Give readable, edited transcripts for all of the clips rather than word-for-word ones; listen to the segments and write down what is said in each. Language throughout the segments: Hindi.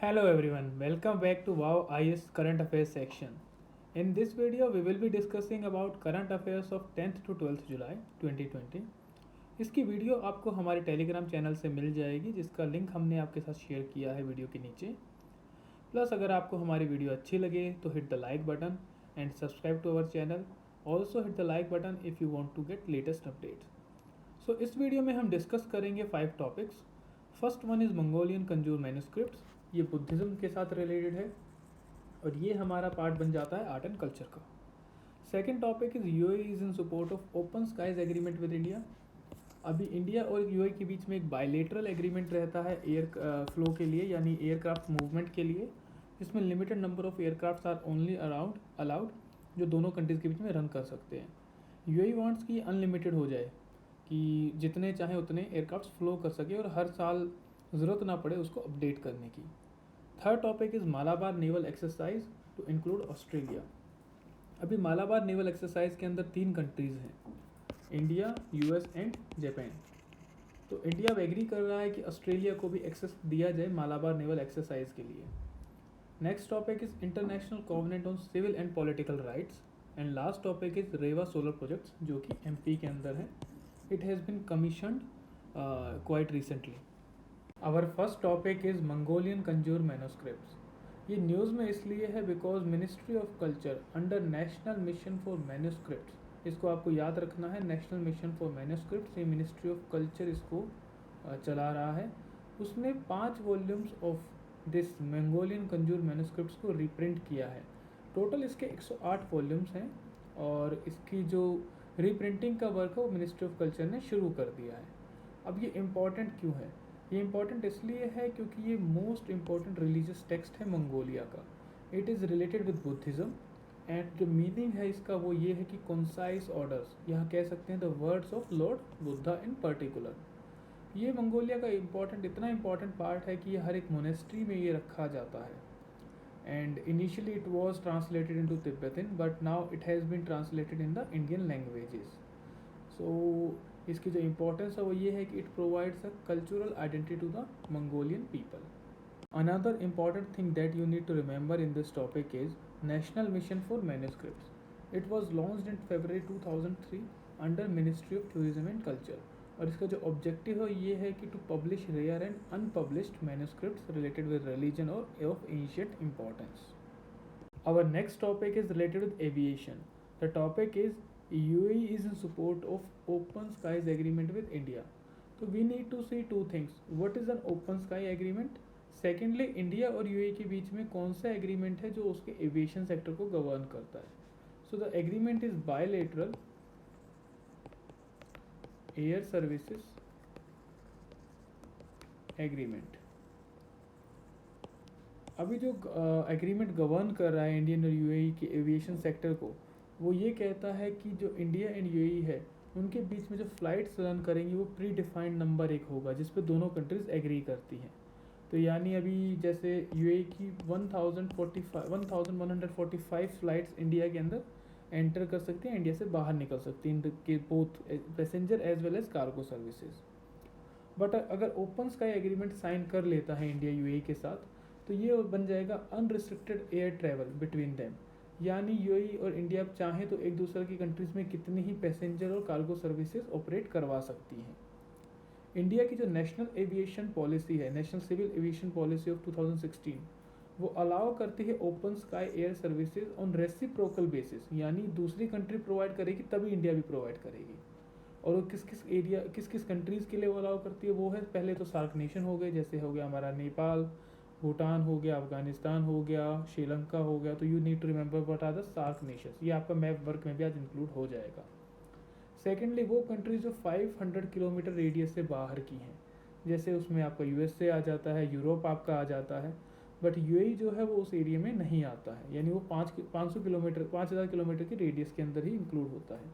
Hello everyone, welcome back to Wow IS Current Affairs section. In this video, we will be discussing about current affairs of 10th to 12th July 2020. इसकी वीडियो आपको हमारे टेलीग्राम चैनल से मिल जाएगी जिसका लिंक हमने आपके साथ शेयर किया है वीडियो के नीचे। प्लस अगर आपको हमारी वीडियो अच्छी लगे तो hit the like button and subscribe to our channel. Also hit the like button if you want to get latest updates. So इस वीडियो में हम डिस्कस करेंगे 5 topics. First one is Mongolian Kanjur manuscripts, ये बुद्धिज़्म के साथ रिलेटेड है और ये हमारा पार्ट बन जाता है आर्ट एंड कल्चर का। Second topic is UAE is in support of open skies agreement with India. अभी इंडिया और यूएई के बीच में एक बायलेटरल एग्रीमेंट रहता है एयर फ्लो के लिए, यानी एयरक्राफ्ट मूवमेंट के लिए, जिसमें limited number of aircraft are only around allowed, जो दोनों कंट्रीज़ के बीच में रन कर सकते हैं। यूएई वांट्स कि अनलिमिटेड हो जाए, कि जितने चाहे उतने एयरक्राफ्ट फ्लो कर सके और हर साल ज़रूरत ना पड़े उसको अपडेट करने की। Third topic is Malabar naval exercise to include Australia. अभी मालाबार नेवल एक्सरसाइज के अंदर 3 कंट्रीज़ हैं, इंडिया, यूएस एंड जापान। तो इंडिया अब एग्री कर रहा है कि ऑस्ट्रेलिया को भी एक्सेस दिया जाए मालाबार नेवल एक्सरसाइज के लिए। Next topic is international covenant on civil and political rights. And last topic is Rewa solar projects, जो कि एमपी के अंदर है। It has been commissioned quite recently. Our first topic is Mongolian Kanjur manuscripts. ये न्यूज़ में इसलिए है because ministry of culture under national mission for manuscripts, इसको आपको याद रखना है, नेशनल मिशन फॉर मैन्यूस्क्रिप्ट्स, ये मिनिस्ट्री ऑफ कल्चर इसको चला रहा है। उसने 5 volumes of this Mongolian Kanjur manuscripts को रिप्रिंट किया है। टोटल इसके 108 वॉल्यूम्स हैं और इसकी जो रीप्रिंटिंग का वर्क है वो मिनिस्ट्री ऑफ कल्चर ने शुरू कर दिया है। अब ये इम्पॉर्टेंट क्यों है? ये इम्पॉर्टेंट इसलिए है क्योंकि ये मोस्ट इम्पॉर्टेंट रिलीजियस टेक्स्ट है मंगोलिया का। It is related with Buddhism and जो मीनिंग है इसका वो ये है कि कॉन्साइज ऑर्डर्स, यहाँ कह सकते हैं the words of Lord Buddha in particular. ये मंगोलिया का इम्पॉर्टेंट, इतना इम्पॉर्टेंट पार्ट है कि ये हर एक मोनेस्ट्री में ये रखा जाता है। And initially it was translated into Tibetan but now it has been translated in the Indian languages. So इसकी जो इम्पोर्टेंस है वो ये है कि it provides a cultural identity to the Mongolian people. Another important thing that you need to remember in this topic is National Mission for Manuscripts. It was launched in February 2003 under Ministry of Tourism and Culture. और इसका जो ऑब्जेक्टिव है ये है कि to publish rare and unpublished manuscripts related with religion और of ancient importance. Our next topic is related with aviation. The topic is UAE is in support of Open Skies Agreement with India. So we need to see two things. What is an Open Sky Agreement? Secondly India और यूएई के बीच में कौन सा एग्रीमेंट है जो उसके एविएशन सेक्टर को गवर्न करता है? So the agreement is bilateral air services agreement. अभी जो एग्रीमेंट गवर्न कर रहा है इंडियन और यूएई के एविएशन सेक्टर को, वो ये कहता है कि जो इंडिया एंड यूएई है उनके बीच में जो फ्लाइट्स रन करेंगी वो प्री डिफाइंड नंबर एक होगा जिस पे दोनों कंट्रीज़ एग्री करती हैं। तो यानी अभी जैसे यूएई की 1145 फ्लाइट्स इंडिया के अंदर एंटर कर सकती हैं, इंडिया से बाहर निकल सकती हैं, के both passenger as well as cargo services. But अगर ओपन स्काई एग्रीमेंट साइन कर लेता है इंडिया यूएई के साथ तो ये बन जाएगा unrestricted air travel between them, यानी यूएई और इंडिया चाहें तो एक दूसरे की कंट्रीज़ में कितनी ही पैसेंजर और कार्गो सर्विसेज ऑपरेट करवा सकती हैं। इंडिया की जो नेशनल एविएशन पॉलिसी है, national civil aviation policy of 2016, वो अलाउ करती है open sky air services on reciprocal basis, यानी दूसरी कंट्री प्रोवाइड करेगी तभी इंडिया भी प्रोवाइड करेगी। और वो किस किस एरिया, किस किस कंट्रीज़ के लिए वो अलाउ करती है वो है, पहले तो सार्क नेशन हो गए, जैसे हो गया हमारा नेपाल, भूटान हो गया, अफगानिस्तान हो गया, श्रीलंका हो गया। तो you need to remember what are the SAARC nations, ये आपका मैप वर्क में भी आज इंक्लूड हो जाएगा। सेकेंडली वो कंट्रीज जो 500 किलोमीटर रेडियस से बाहर की हैं, जैसे उसमें आपका यूएसए आ जाता है, यूरोप आपका आ जाता है, बट यूएई जो है वो उस एरिया में नहीं आता है, यानी वो 500 किलोमीटर 5000 किलोमीटर की रेडियस के अंदर ही इंक्लूड होता है।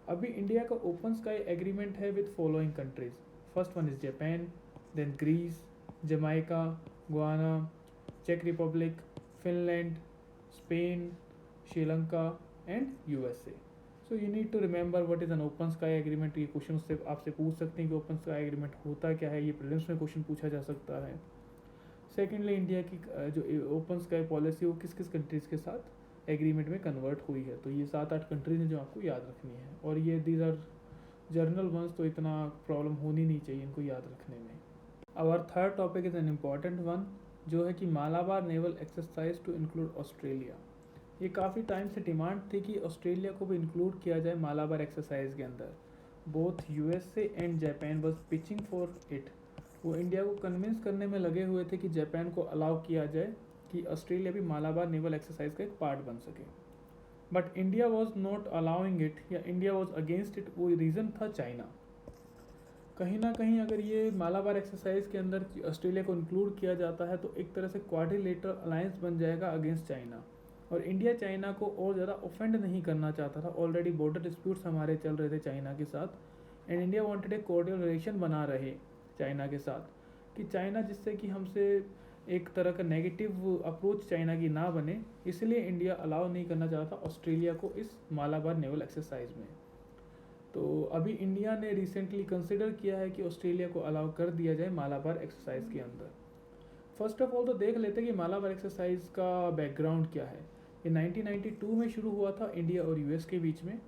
अभी इंडिया का ओपन स्काई एग्रीमेंट है with following countries. First one is Japan, then Greece, Jamaica, Guyana, चेक Republic, Finland, Spain, Sri Lanka and USA. So you need to remember what is an open sky agreement. ये क्वेश्चन से आपसे पूछ सकते हैं कि ओपन स्काई एग्रीमेंट होता क्या है, ये प्रीलिम्स में क्वेश्चन पूछा जा सकता है। सेकेंडली इंडिया की जो ओपन स्काई पॉलिसी वो किस किस कंट्रीज़ के साथ एग्रीमेंट में कन्वर्ट हुई है। तो ये 7-8 कंट्रीज हैं जो आपको याद रखनी है, और ये दीज आर जर्नल वंस, तो इतना प्रॉब्लम होनी नहीं चाहिए इनको याद रखने में। Our third topic is an important one, जो है कि Malabar naval exercise to include Australia. ये काफ़ी टाइम से डिमांड थी कि ऑस्ट्रेलिया को भी इंक्लूड किया जाए मालाबार एक्सरसाइज के अंदर। Both USA and Japan was pitching for it. वो इंडिया को कन्विंस करने में लगे हुए थे कि जापान को अलाउ किया जाए कि ऑस्ट्रेलिया भी मालाबार नेवल एक्सरसाइज का एक पार्ट बन सके। But India was not allowing it, या इंडिया वॉज अगेंस्ट इट। वो रीज़न था चाइना। कहीं ना कहीं अगर ये मालाबार एक्सरसाइज के अंदर ऑस्ट्रेलिया को इंक्लूड किया जाता है तो एक तरह से क्वाड्रिलेटरल अलायंस बन जाएगा अगेंस्ट चाइना, और इंडिया चाइना को और ज़्यादा ऑफेंड नहीं करना चाहता था। ऑलरेडी बॉर्डर डिस्प्यूट्स हमारे चल रहे थे चाइना के साथ, and India wanted a coordinal relation बना रहे चाइना के साथ, कि चाइना जिससे कि हमसे एक तरह का नेगेटिव अप्रोच चाइना की ना बने, इसलिए इंडिया अलाउ नहीं करना चाहता ऑस्ट्रेलिया को इस मालाबार नेवल एक्सरसाइज में। तो अभी इंडिया ने रिसेंटली कंसिडर किया है कि ऑस्ट्रेलिया को अलाउ कर दिया जाए मालाबार एक्सरसाइज के अंदर। फर्स्ट ऑफ ऑल तो देख लेते हैं कि मालाबार एक्सरसाइज का बैकग्राउंड क्या है। ये 1992 में शुरू हुआ था इंडिया और यूएस के बीच में,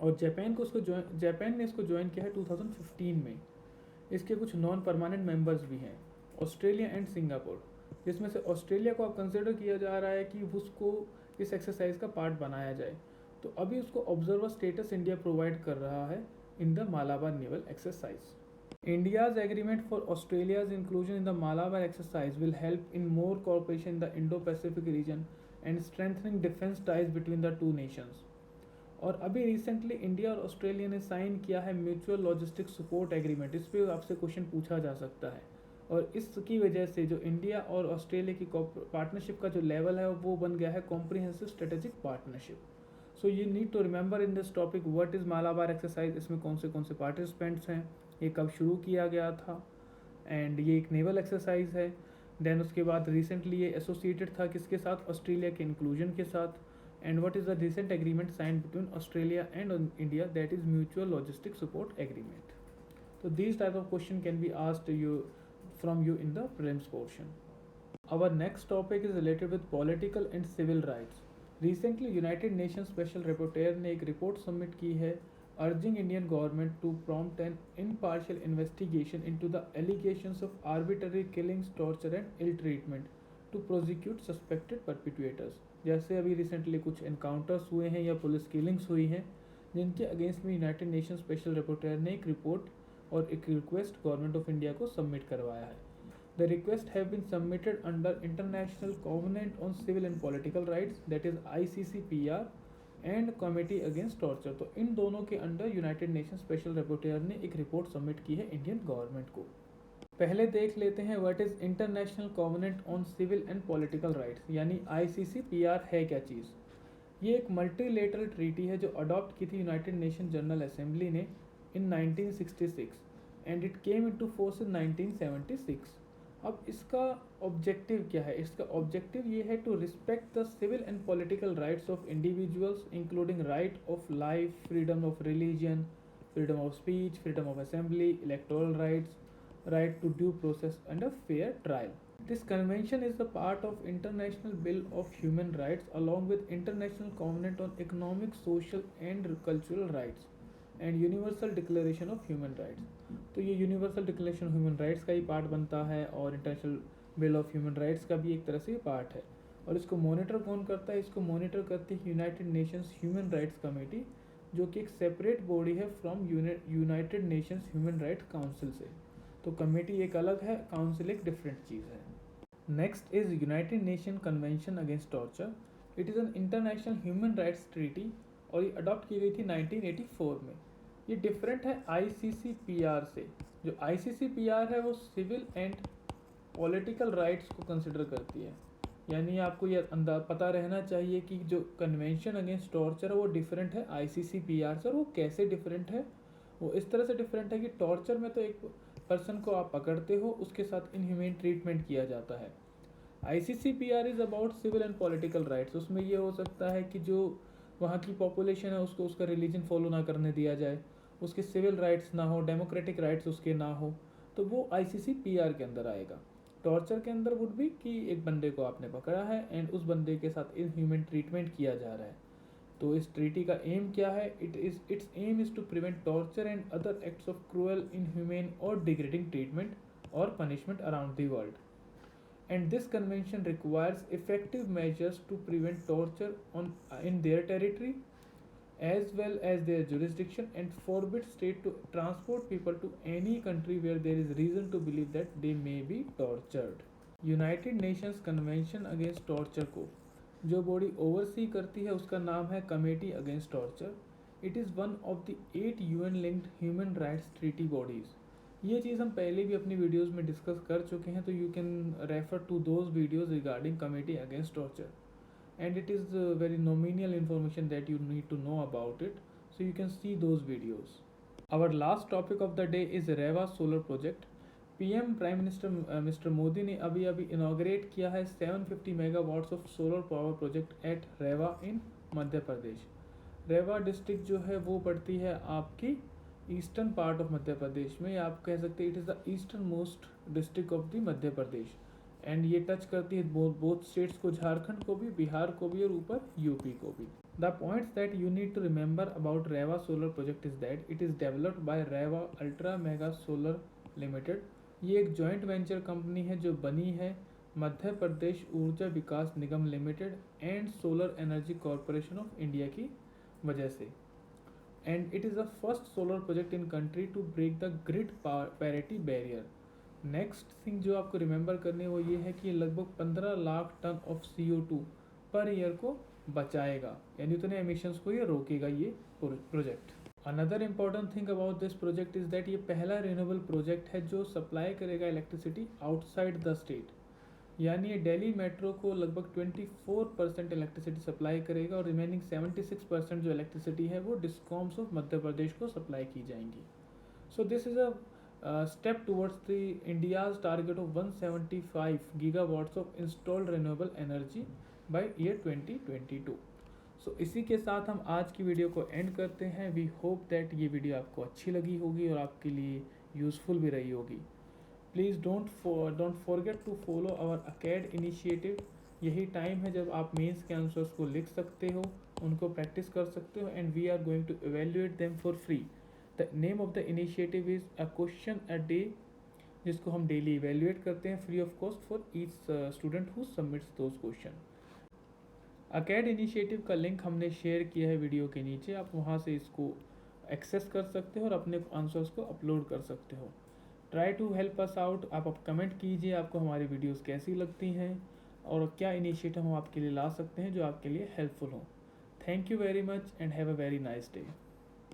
और जापान ने इसको ज्वाइन किया है 2015 में। इसके कुछ नॉन परमानेंट मेंबर्स भी हैं, ऑस्ट्रेलिया एंड सिंगापुर, जिसमें से ऑस्ट्रेलिया को अब कंसिडर किया जा रहा है कि उसको इस एक्सरसाइज का पार्ट बनाया जाए। तो अभी उसको ऑब्जर्वर स्टेटस इंडिया प्रोवाइड कर रहा है in the Malabar naval exercise. India's agreement for Australia's inclusion in the Malabar exercise will help in more cooperation in the Indo-Pacific region and strengthening defense ties between the two nations. और अभी रिसेंटली इंडिया और ऑस्ट्रेलिया ने साइन किया है म्यूचुअल लॉजिस्टिक सपोर्ट एग्रीमेंट। इस पर आपसे क्वेश्चन पूछा जा सकता है, और इसकी वजह से जो इंडिया और ऑस्ट्रेलिया की पार्टनरशिप का जो लेवल है वो बन गया है comprehensive strategic partnership. So you need to remember in this topic what is Malabar exercise, इसमें कौन से पार्टिसिपेंट्स हैं, ये कब शुरू किया गया था, एंड ये एक नेवल एक्सरसाइज है। देन उसके बाद रिसेंटली ये एसोसिएटेड था किसके साथ, ऑस्ट्रेलिया के इंक्लूजन के साथ, and what is the recent agreement signed between Australia and India, that is mutual logistic support agreement. So these type of question can be asked from you in the prelims portion. Our next topic is related with political and civil rights. Recently United Nations Special Rapporteur ने एक रिपोर्ट सबमिट की है urging Indian government to prompt an impartial investigation into the allegations of arbitrary killings, torture and ill treatment to prosecute suspected perpetrators. जैसे अभी रिसेंटली कुछ एनकाउंटर्स हुए हैं या पुलिस किलिंग्स हुई हैं जिनके अगेंस्ट में यूनाइटेड नेशन स्पेशल रिपोर्टर ने एक रिपोर्ट और एक रिक्वेस्ट गवर्नमेंट ऑफ इंडिया को सबमिट करवाया है। The request have been submitted under international covenant on civil and political rights, that is ICCPR, and committee against torture. तो इन दोनों के under united nation special reporter ने एक रिपोर्ट सबमिट की है इंडियन गवर्नमेंट को। पहले देख लेते हैं what is international covenant on civil and political rights, यानी ICCPR है क्या चीज़। ये एक मल्टीलेटरल ट्रीटी है जो अडॉप्ट की थी यूनाइटेड नेशन जनरल असेंबली ने in 1966 and it came into force in 1976. अब इसका ऑब्जेक्टिव क्या है, इसका ऑब्जेक्टिव ये है to respect the civil and political rights of individuals including right of life, freedom of religion, freedom of speech, freedom of assembly, electoral rights, right to due process and a fair trial. This convention is the part of International Bill of Human Rights along with International Covenant on Economic, Social and Cultural Rights and Universal Declaration of Human Rights. तो ये Universal Declaration of Human Rights का ही पार्ट बनता है और International Bill of Human Rights का भी एक तरह से पार्ट है। और इसको मॉनिटर कौन करता है, इसको मॉनिटर करती है United Nations human rights committee, जो कि एक सेपरेट बॉडी है from United Nations human rights council से। तो कमेटी एक अलग है, काउंसिल एक डिफरेंट चीज़ है। Next is United nation convention against torture. It is an international human rights treaty और ये अडॉप्ट की गई थी 1984 में। ये डिफरेंट है ICCPR से। जो ICCPR है वो सिविल एंड पॉलिटिकल राइट्स को कंसिडर करती है, यानी आपको ये पता रहना चाहिए कि जो कन्वेंशन अगेंस्ट टॉर्चर है वो डिफरेंट है ICCPR से। और वो कैसे डिफरेंट है, वो इस तरह से डिफरेंट है कि टॉर्चर में तो एक पर्सन को आप पकड़ते हो, उसके साथ इनह्यूमेन ट्रीटमेंट किया जाता है। ICCPR is about civil and political rights. उसमें ये हो सकता है कि जो वहाँ की पॉपुलेशन है उसको उसका रिलीजन फॉलो ना करने दिया जाए, उसके सिविल राइट्स ना हो, डेमोक्रेटिक राइट्स उसके ना हो, तो वो ICCPR के अंदर आएगा। टॉर्चर के अंदर वुड बी कि एक बंदे को आपने पकड़ा है एंड उस बंदे के साथ इनह्यूमन ट्रीटमेंट किया जा रहा है। तो इस ट्रीटी का एम क्या है? Its aim is to prevent torture and other acts of cruel, inhuman और डिग्रेडिंग ट्रीटमेंट और punishment around the world. And this convention requires effective measures to prevent torture in their territory as well as their jurisdiction, and forbids state to transport people to any country where there is reason to believe that they may be tortured. United Nations convention against torture को जो बॉडी ओवरसी करती है उसका नाम है committee against torture. It is one of the 8 UN linked human rights treaty bodies. ये चीज़ हम पहले भी अपनी वीडियोस में डिस्कस कर चुके हैं, तो you can refer to those videos regarding committee against torture, and it is very nominal information that you need to know about it, so you can see those videos. Our last topic of the day is Rewa solar project. PM prime minister mister Modi ने अभी इनाग्रेट किया है 750 megawatts of solar power project at Rewa in Madhya Pradesh. Rewa district जो है वो पड़ती है आपकी eastern part of Madhya Pradesh में, या आप कह सकते हैं it is the eastern most district of the Madhya Pradesh, and ये टच करती है बोथ स्टेट्स को, झारखंड को भी, बिहार को भी और ऊपर यूपी को भी। The points that you need to remember about Rewa solar project is that it is developed by Rewa ultra mega solar limited. ये एक जॉइंट वेंचर कंपनी है जो बनी है Madhya Pradesh Urja Vikas Nigam limited and solar energy corporation of India की वजह से, and it is the first solar project in country to break the grid parity barrier. Next thing जो आपको रिमेंबर करनी है वो ये है कि लगभग 15 lakh ton of CO2 per year को बचाएगा, यानी उतने एमिशंस को ये रोकेगा ये project. Another important thing about this project is that ये पहला रिन्यूएबल प्रोजेक्ट है जो सप्लाई करेगा इलेक्ट्रिसिटी आउटसाइड द स्टेट, यानी ये दिल्ली मेट्रो को लगभग 24% इलेक्ट्रिसिटी सप्लाई करेगा और रिमेनिंग 76% जो इलेक्ट्रिसिटी है वो डिस्कॉम्स ऑफ मध्य प्रदेश को सप्लाई की जाएंगी। So this is a step towards the India's target of 175 gigawatts of installed renewable energy by year 2022। सो इसी के साथ हम आज की वीडियो को एंड करते हैं। वी होप दैट ये वीडियो आपको अच्छी लगी होगी और आपके लिए यूज़फुल भी रही होगी। Please don't forget to follow our ACAD initiative. यही टाइम है जब आप मेंस के आंसर्स को लिख सकते हो, उनको प्रैक्टिस कर सकते हो, and we are going to evaluate them for free. The name of the initiative is a question a day, जिसको हम डेली इवेल्युएट करते हैं free of cost for each student who submits those questions. ACAD initiative का लिंक हमने शेयर किया है वीडियो के नीचे, आप वहाँ से इसको एक्सेस कर सकते हो और अपने आंसर्स को अपलोड कर सकते हो। Try to help us out. आप कमेंट कीजिए आपको हमारी वीडियोस कैसी लगती हैं और क्या इनिशिएटिव हम आपके लिए ला सकते हैं जो आपके लिए हेल्पफुल हो। Thank you very much and have a very nice day.